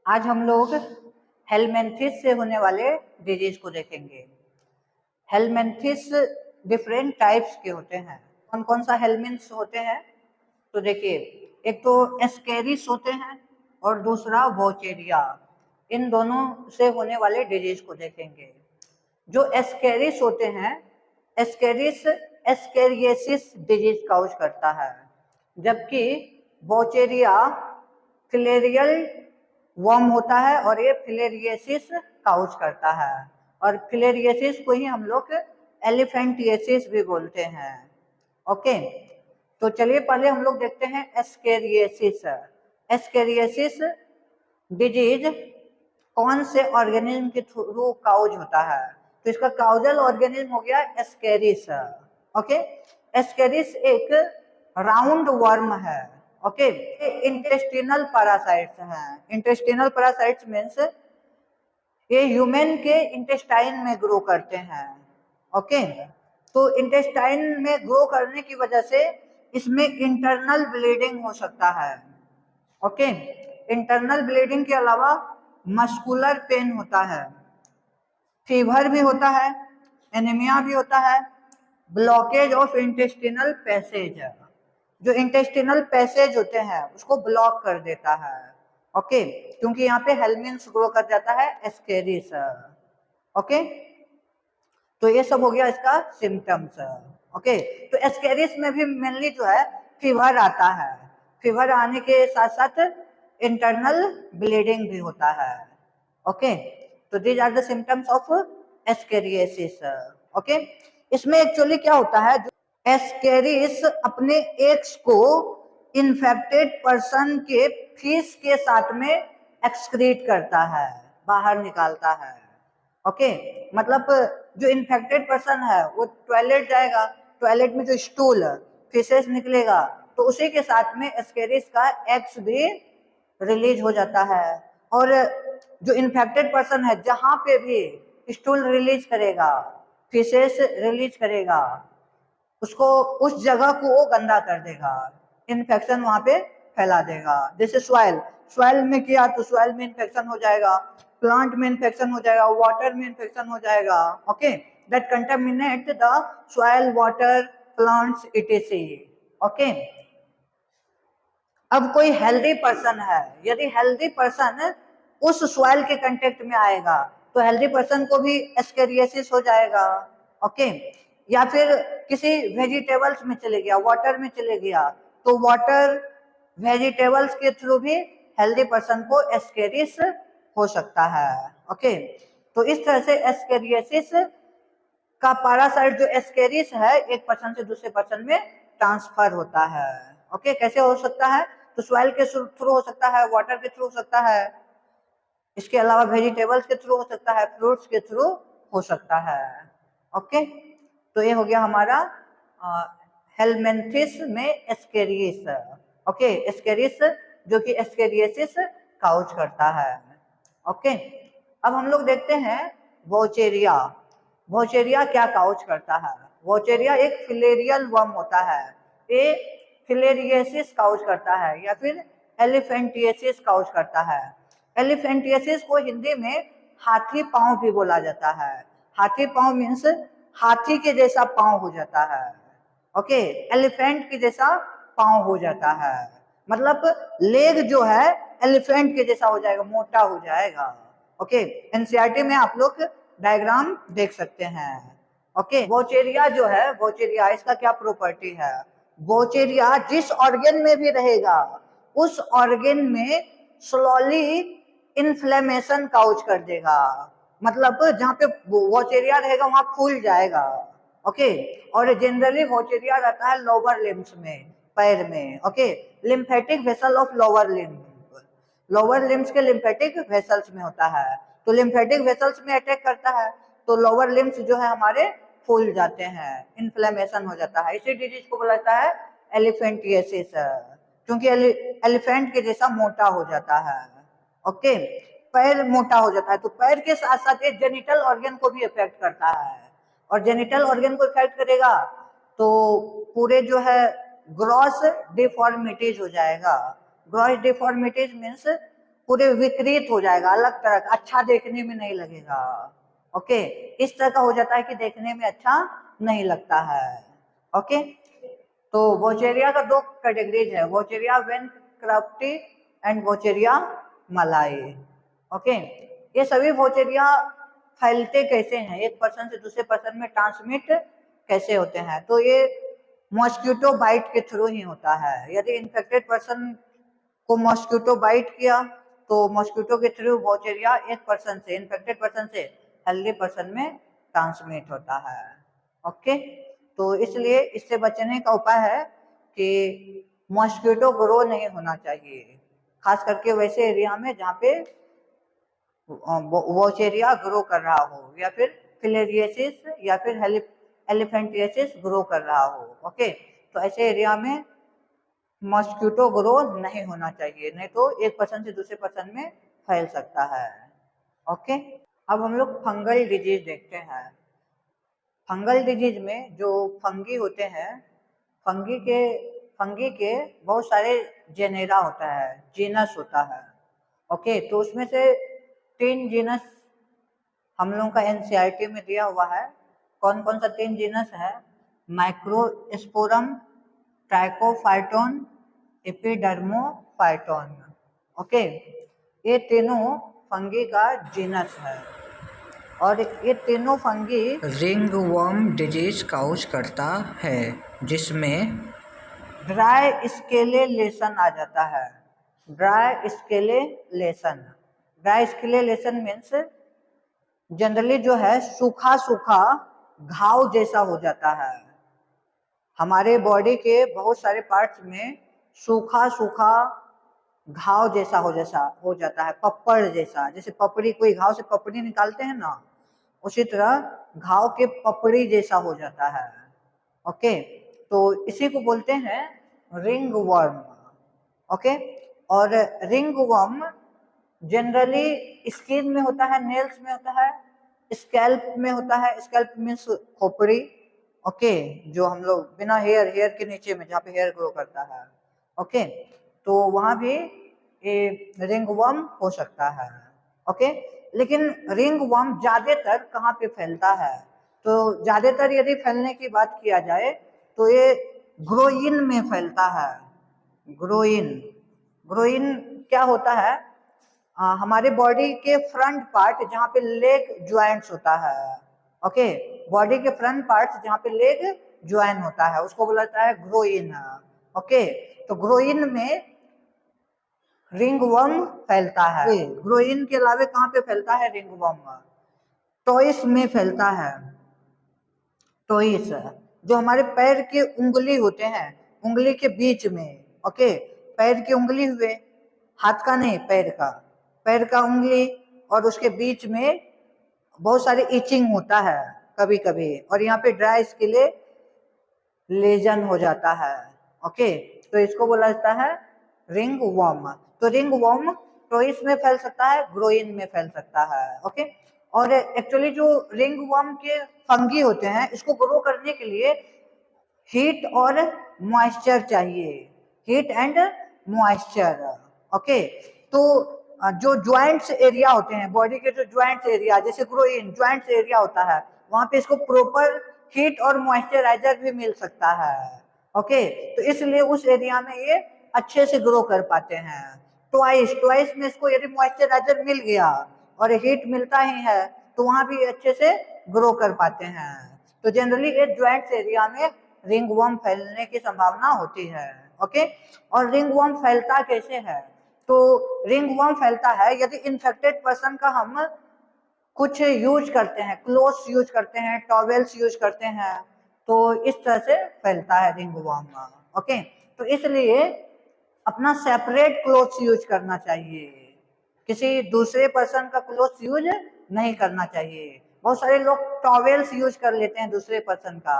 आज हम लोग हेलमेंथिस से होने वाले डिजीज को देखेंगे। हेलमेंथिस डिफरेंट टाइप्स के होते हैं। कौन कौन सा हेलमेंथ्स होते हैं? तो देखिए, एक तो एस्केरिस होते हैं और दूसरा वोचेरिया। इन दोनों से होने वाले डिजीज को देखेंगे। जो एस्केरिस होते हैं, एस्केरिस एस्केरिएसिस डिजीज काउज करता है, जबकि वोचेरिया फिलेरियल वर्म होता है और ये फिलेरिएसिस काउज करता है। और फिलेरिएसिस को ही हम लोग एलिफेंटिएसिस भी बोलते हैं। ओके, तो चलिए पहले हम लोग देखते हैं एस्केरिएसिस। एस्केरिएसिस डिजीज कौन से ऑर्गेनिज्म के थ्रू काउज होता है? तो इसका काउजल ऑर्गेनिज्म हो गया एस्केरिस। ओके, एस्केरिस एक राउंड वर्म है। ओके, इंटेस्टिनल पैरासाइट्स हैं। इंटेस्टिनल पैरासाइट्स मीन्स ये ह्यूमन के इंटेस्टाइन में ग्रो करते हैं। ओके, तो इंटेस्टाइन में ग्रो करने की वजह से इसमें इंटरनल ब्लीडिंग हो सकता है। ओके, इंटरनल ब्लीडिंग के अलावा मस्कुलर पेन होता है, फीवर भी होता है, एनीमिया भी होता है, ब्लॉकेज ऑफ इंटेस्टिनल पैसेज। जो इंटेस्टिनल पैसेज होते हैं उसको ब्लॉक कर देता है। ओके, क्योंकि यहाँ पे हेलमिन्स ग्रो कर जाता है एस्केरिस। ओके, तो ये सब हो गया इसका सिम्टम्स। ओके, तो एस्केरिस में भी मेनली जो है फीवर आता है। फीवर आने के साथ साथ इंटरनल ब्लीडिंग भी होता है। ओके, तो these are the symptoms of ascariasis. Okay, इसमें एक्चुअली क्या होता है, एस्केरिस अपने एग्स को इन्फेक्टेड पर्सन के फीस के साथ में एक्सक्रीट करता है, बाहर निकालता है। ओके, मतलब जो इन्फेक्टेड पर्सन है वो टॉयलेट जाएगा, टॉयलेट में जो स्टूल फीसेस निकलेगा तो उसी के साथ में एस्केरिस का एग्स भी रिलीज हो जाता है। और जो इन्फेक्टेड पर्सन है जहां पे भी स्टूल रिलीज करेगा, फीसेस रिलीज करेगा, उसको उस जगह को वो गंदा कर देगा, इन्फेक्शन वहां पे फैला देगा। जैसे सॉइल में किया तो सॉइल में इन्फेक्शन हो जाएगा, प्लांट में इन्फेक्शन हो जाएगा, वाटर में इन्फेक्शन हो जाएगा। Okay, that contaminate the soil, water, plants etc.. Okay, अब कोई हेल्दी पर्सन है, यदि हेल्दी पर्सन उस सॉइल के कांटेक्ट में आएगा तो हेल्दी पर्सन को भी एस्केरिएसिस हो जाएगा। ओके, या फिर किसी वेजिटेबल्स में चले गया, वाटर में चले गया, तो वाटर वेजिटेबल्स के थ्रू भी हेल्दी पर्सन को एस्केरिस हो सकता है। ओके, तो इस तरह से एस्केरिएसिस का पैरासाइट जो एस्केरिस है एक पर्सन से दूसरे पर्सन में ट्रांसफर होता है। ओके, कैसे हो सकता है? तो सॉइल के थ्रू हो सकता है, वाटर के थ्रू हो सकता है, इसके अलावा वेजिटेबल्स के थ्रू हो सकता है, फ्रूट्स के थ्रू हो सकता है। ओके, तो ये हो गया हमारा हेलमेंथिस में एस्केरिस। ओके, एस्केरिस जो कि एस्केरिएसिस काउज करता है। ओके, अब हम लोग देखते हैं वोचेरिया। वोचेरिया क्या काउज करता है? वोचेरिया एक फिलेरियल वर्म होता है। ये फिलेरिएसिस काउज करता है या फिर एलिफेंटिएसिस काउज करता है। एलिफेंटिएसिस को हिंदी में हाथी पांव भी बोला जाता है। हाथी पांव मीन्स हाथी के जैसा पांव हो जाता है। ओके, एलिफेंट के जैसा पांव हो जाता है, मतलब लेग जो है एलिफेंट के जैसा हो जाएगा, मोटा हो जाएगा। ओके, एनसीईआरटी में आप लोग डायग्राम देख सकते हैं। ओके, वोचेरिया जो है, वोचेरिया इसका क्या प्रॉपर्टी है? वोचेरिया जिस ऑर्गन में भी रहेगा उस ऑर्गन में स्लोली इन्फ्लेमेशन काउज कर देगा, मतलब जहां पे वोचेरिया रहेगा वहां फूल जाएगा। ओके, और जनरली वोचेरिया रहता है लोअर लिम्स में, पैर में। Okay, lymphatic vessel of lower limb, lower limbs के लिम्फेटिक वेसल्स में होता है। तो लिम्फेटिक वेसल्स में अटैक करता है तो लोअर लिम्स जो है हमारे फूल जाते हैं, इन्फ्लेमेशन हो जाता है। इसी डिजीज को बोला जाता है एलिफेंटिएसिस, क्योंकि एलिफेंट के जैसा मोटा हो जाता है। ओके, पैर मोटा हो जाता है, तो पैर के साथ साथ ये जेनिटल ऑर्गन को भी इफेक्ट करता है, और जेनिटल ऑर्गन को इफेक्ट करेगा तो पूरे जो है ग्रॉस डिफॉर्मिटीज हो जाएगा। ग्रॉस डिफॉर्मिटीज मीन्स पूरे विकृत हो जाएगा, अलग तरह का, अच्छा देखने में नहीं लगेगा। ओके, इस तरह का हो जाता है कि देखने में अच्छा नहीं लगता है। ओके, तो वोचेरिया का दो कैटेगरीज है, वोचेरिया वेन क्राफ्टी एंड वोचेरिया मलाई। ओके, ये सभी वोचेरिया फैलते कैसे हैं, एक पर्सन से दूसरे पर्सन में ट्रांसमिट कैसे होते हैं, तो ये मॉस्किटो बाइट के थ्रू ही होता है। यदि इन्फेक्टेड पर्सन को मॉस्किटो बाइट किया तो मॉस्किटो के थ्रू वोचेरिया एक पर्सन से, इन्फेक्टेड पर्सन से हेल्दी पर्सन में ट्रांसमिट होता है। ओके, तो इसलिए इससे बचने का उपाय है कि मॉस्किटो ग्रो नहीं होना चाहिए, खास करके वैसे एरिया में जहाँ पे वोचेरिया ग्रो कर रहा हो, या फिर फिलेरियसिस या फिर एलिफेंटियासिस ग्रो कर रहा हो। ओके, तो ऐसे एरिया में मॉस्किटो ग्रो नहीं होना चाहिए, नहीं तो एक पर्सन से दूसरे पर्सन में फैल सकता है। ओके, अब हम लोग फंगल डिजीज देखते हैं। फंगल डिजीज में जो फंगी होते हैं, फंगी के बहुत सारे जेनेरा होता है, जीनस होता है। ओके, तो उसमें से 3 जीनस हम लोगों का एनसीईआरटी में दिया हुआ है। कौन कौन सा 3 जीनस है? Microsporum, Trichophyton, Epidermophyton. ओके, ये तीनों फंगी का जीनस है और ये तीनों फंगी रिंगवर्म डिजीज काउज करता है, जिसमें ड्राई स्केलेलेशन आ जाता है। ड्राई स्केलेलेशन, ड्राई स्केलेलेशन मीन्स जनरली जो है सूखा सूखा घाव जैसा हो जाता है। हमारे बॉडी के बहुत सारे पार्ट्स में सूखा सूखा घाव जैसा हो जाता है, पपड़ जैसा, जैसे पपड़ी, कोई घाव से पपड़ी निकालते हैं ना, उसी तरह घाव के पपड़ी जैसा हो जाता है। ओके, तो इसी को बोलते हैं रिंग वर्म। ओके, और रिंग वर्म जनरली स्किन में होता है, नेल्स में होता है, स्कैल्प में होता है। स्कैल्प मीन्स खोपड़ी। ओके, जो हम लोग बिना हेयर के नीचे में जहाँ पे हेयर ग्रो करता है। ओके, तो वहां भी ये रिंग वर्म हो सकता है। ओके, लेकिन रिंग वर्म ज्यादातर कहाँ पे फैलता है? तो ज्यादातर यदि फैलने की बात किया जाए तो ये ग्रोइन में फैलता है। ग्रोइन, ग्रोइन क्या होता है? हमारे बॉडी के फ्रंट पार्ट जहाँ पे लेग ज्वाइंट्स होता है। ओके, बॉडी के फ्रंट पार्ट जहाँ पे लेग ज्वाइन होता है उसको बोला जाता है ग्रोइन। ओके, तो ग्रोइन में रिंगवर्म फैलता है। ग्रोइन के अलावा कहाँ पे फैलता है रिंगवर्म? टॉइस में फैलता है। टॉइस, जो हमारे पैर के उंगली होते हैं, उंगली के बीच में। ओके, पैर की उंगली हुए, हाथ का नहीं, पैर का, पैर का उंगली, और उसके बीच में बहुत सारे इचिंग होता है कभी कभी, और यहाँ पे ड्राई स्किले लेजन हो जाता है। ओके, तो इसको बोला जाता है रिंग वर्म। तो रिंग वर्म टॉइस में फैल सकता है, ग्रोइन में फैल सकता है। ओके, और एक्चुअली जो रिंग वर्म के फंगी होते हैं, इसको ग्रो करने के लिए हीट और मॉइस्चर चाहिए, हीट एंड मॉइस्चर। ओके, तो जो ज्वाइंट्स एरिया होते हैं, बॉडी के जो ज्वाइंट्स एरिया, जैसे ग्रोइन ज्वाइंट्स एरिया होता है, वहां पे इसको प्रॉपर हीट और मॉइस्चराइजर भी मिल सकता है। ओके, तो इसलिए उस एरिया में ये अच्छे से ग्रो कर पाते हैं। ट्वाइस में इसको यदि मॉइस्चराइजर मिल गया और हीट मिलता ही है तो वहां भी अच्छे से ग्रो कर पाते हैं। तो जनरली ये ज्वाइंट्स एरिया में रिंगवर्म फैलने की संभावना होती है। ओके, और रिंगवर्म फैलता कैसे है? तो रिंगवर्म फैलता है यदि इन्फेक्टेड पर्सन का हम कुछ यूज करते हैं, क्लोथ्स यूज करते हैं, टॉवेल्स यूज करते हैं, तो इस तरह से फैलता है रिंगवर्म। ओके, तो इसलिए अपना सेपरेट क्लोथ्स यूज करना चाहिए, किसी दूसरे पर्सन का क्लोथ्स यूज नहीं करना चाहिए। बहुत सारे लोग टॉवेल्स यूज कर लेते हैं दूसरे पर्सन का,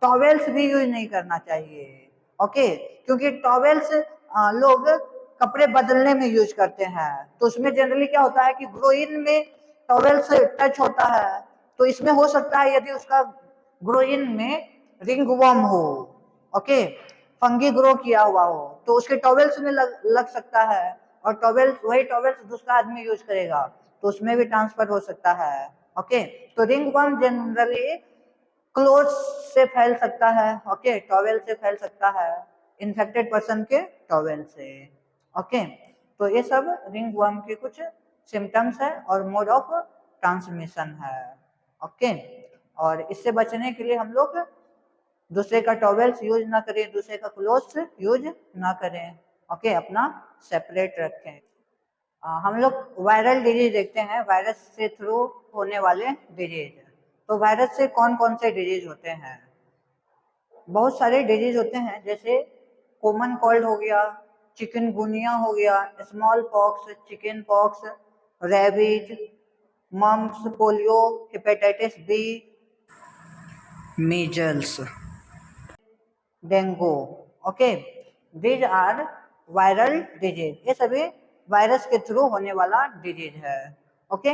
टॉवेल्स भी यूज नहीं करना चाहिए। ओके, क्योंकि टॉवेल्स लोग कपड़े बदलने में यूज करते हैं, तो उसमें जनरली क्या होता है कि ग्रोइन में टॉवेल से टच होता है, तो इसमें हो सकता है यदि उसका ग्रोइन में रिंगवर्म हो, ओके, फंगी ग्रो किया हुआ हो, तो उसके टॉवेल्स में लग सकता है और टॉवेल्स, वही टॉवेल्स दूसरा आदमी यूज करेगा तो उसमें भी ट्रांसफर हो सकता है। ओके, तो रिंगवर्म जनरली क्लोथ से फैल सकता है। ओके, टॉवेल से फैल सकता है, इन्फेक्टेड पर्सन के टॉवेल से। ओके, तो ये सब रिंगवर्म के कुछ सिम्टम्स है और मोड ऑफ ट्रांसमिशन है। ओके, और इससे बचने के लिए हम लोग दूसरे का टॉवेल्स यूज ना करें, दूसरे का क्लोथ्स यूज ना करें। ओके, अपना सेपरेट रखें। हम लोग वायरल डिजीज देखते हैं, वायरस से थ्रू होने वाले डिजीज। तो वायरस से कौन कौन से डिजीज होते हैं? बहुत सारे डिजीज होते हैं, जैसे कॉमन कोल्ड हो गया, चिकनगुनिया हो गया, small pox, chicken pox, rabies, mumps, polio, hepatitis B, measles, dengue. Okay, these are viral disease. ये सभी वायरस के थ्रू होने वाला डिजीज है। ओके,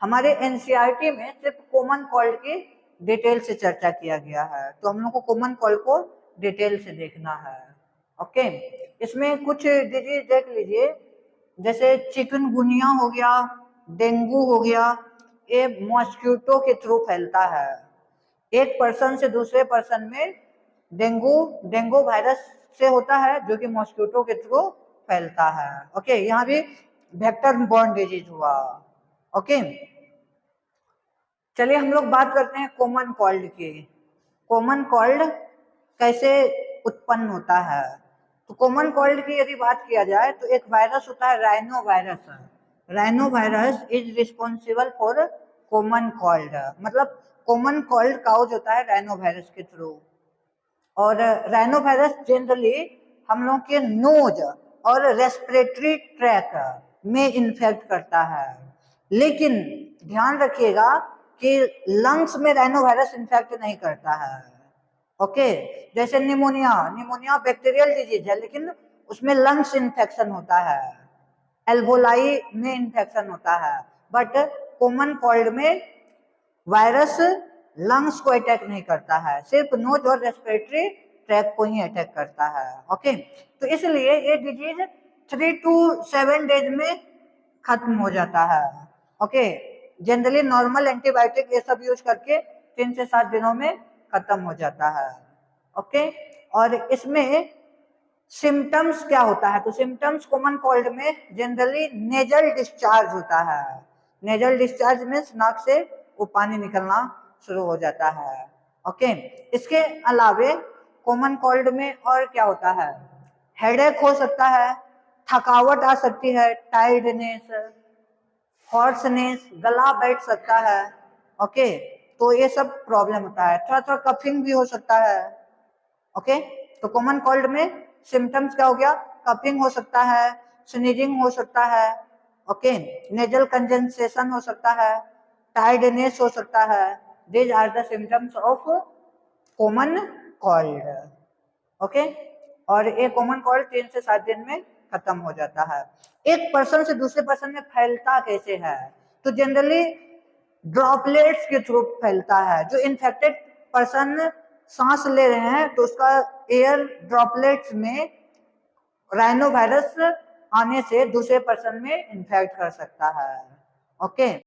हमारे एनसीईआरटी में सिर्फ कॉमन कोल्ड की डिटेल से चर्चा किया गया है, तो हम लोग को कॉमन कोल्ड को डिटेल से देखना है। ओके, इसमें कुछ डिजीज देख लीजिए, जैसे चिकनगुनिया हो गया, डेंगू हो गया, ये मॉस्किटो के थ्रू फैलता है। एक पर्सन से दूसरे पर्सन में डेंगू वायरस से होता है, जो कि मॉस्किटो के थ्रू फैलता है। ओके, यहाँ भी वेक्टर बॉर्न डिजीज हुआ। ओके, चलिए हम लोग बात करते हैं कॉमन कोल्ड की। कॉमन कोल्ड कैसे उत्पन्न होता है? तो कॉमन कोल्ड की यदि बात किया जाए तो एक वायरस होता है rhino virus. Rhino virus is responsible for common cold, मतलब कॉमन कोल्ड काउज होता है राइनो वायरस के थ्रू। और राइनो वायरस जनरली हम लोग के नोज और रेस्पिरेटरी ट्रैक में इन्फेक्ट करता है, लेकिन ध्यान रखिएगा कि लंग्स में राइनो वायरस इन्फेक्ट नहीं करता है। ओके, जैसे निमोनिया बैक्टीरियल डिजीज है, लेकिन उसमें लंग्स इन्फेक्शन होता है, एल्वोलाई में इन्फेक्शन होता है। बट कॉमन कोल्ड में वायरस लंग्स को अटैक नहीं करता है, सिर्फ नोज और रेस्पिरेटरी ट्रैक को ही अटैक करता है। ओके, तो इसलिए ये डिजीज 3 to 7 डेज में खत्म हो जाता है। ओके, जनरली नॉर्मल एंटीबायोटिक ये सब यूज करके 3 से 7 दिनों में खत्म हो जाता है। ओके, और इसमें सिम्टम्स क्या होता है? तो सिम्टम्स कॉमन कोल्ड में जनरली नेजल डिस्चार्ज होता है। नेजल डिस्चार्ज मीन्स नाक से वो पानी निकलना शुरू हो जाता है। ओके, इसके अलावे कॉमन कोल्ड में और क्या होता है? हेडेक हो सकता है, थकावट आ सकती है, टायर्डनेस, हॉर्सनेस, गला बैठ सकता है। ओके, तो ये सब प्रॉब्लम होता है। थोड़ा थोड़ा कफिंग भी हो सकता है। ओके, तो कॉमन कोल्ड में सिम्टम्स क्या हो गया? कफिंग हो सकता है, स्नीजिंग हो सकता है, ओके, नेजल कंजेंसेशन हो सकता है, टायर्डनेस हो सकता है। These are the symptoms of common cold. Okay, और ये कॉमन कोल्ड 3 से 7 दिन में खत्म हो जाता है। एक पर्सन से दूसरे पर्सन में फैलता कैसे है? तो जनरली ड्रॉपलेट्स के थ्रू फैलता है। जो इन्फेक्टेड पर्सन सांस ले रहे हैं तो उसका एयर ड्रॉपलेट्स में राइनो वायरस आने से दूसरे पर्सन में इन्फेक्ट कर सकता है। ओके,